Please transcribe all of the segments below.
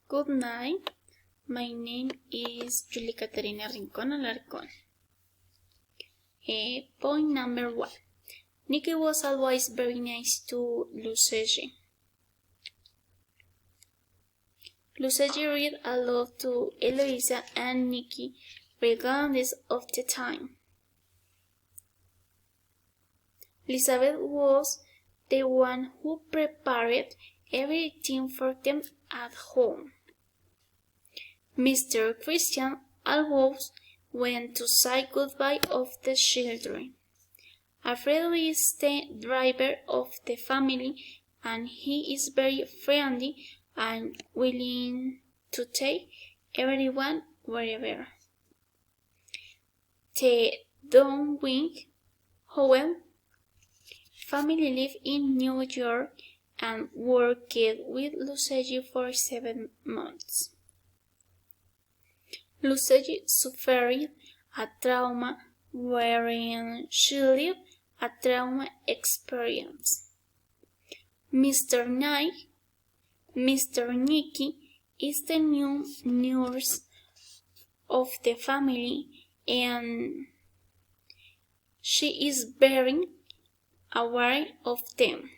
Good night. My name is Julie Caterina Rincón Alarcón. Point number 1. Nikki was always very nice to Lucege. Lucege read a lot to Eloisa and Nikki regardless of the time. Elizabeth was the one who prepared everything for them at home. Mr. Christian always went to say goodbye of the children. Alfredo is the driver of the family, and he is very friendly and willing to take everyone wherever. The Dunwich Howell family lived in New York and worked with Lucege for 7 months. Lucege suffered a trauma wherein she lived a trauma experience. Mr. Nicky is the new nurse of the family, and she is very aware of them.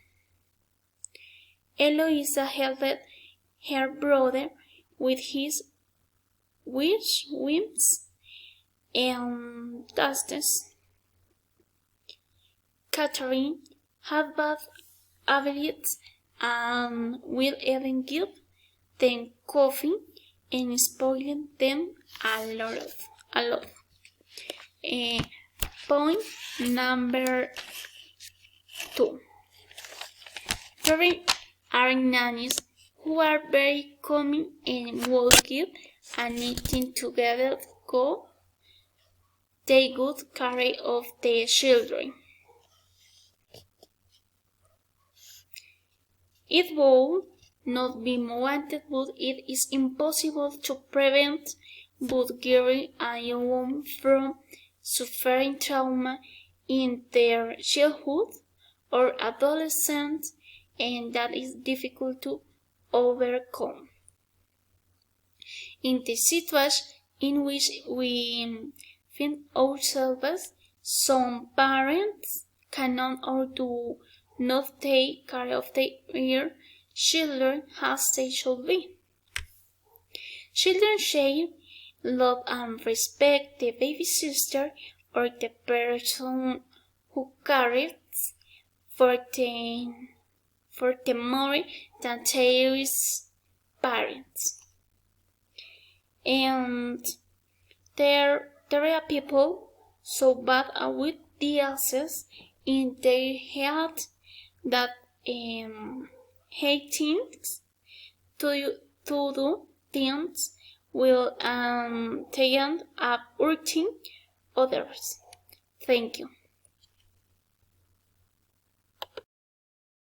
Eloisa helped her brother with his whims and tasks. Catherine had bad habits and will even give them coffee and spoil them a lot. Point number 2. There are nannies who are very calming and will give and eating together take good care of the children. It would not be wanted, but it is impossible to prevent both girls and young women from suffering trauma in their childhood or adolescence, and that is difficult to overcome. In the situation in which we find ourselves, some parents cannot or do not take care of their children as they should be. Children share, love and respect the baby sister or the person who cares for them more than their parents. And there are people so bad with the access in their head that hate things to do things will they end up hurting others. Thank you.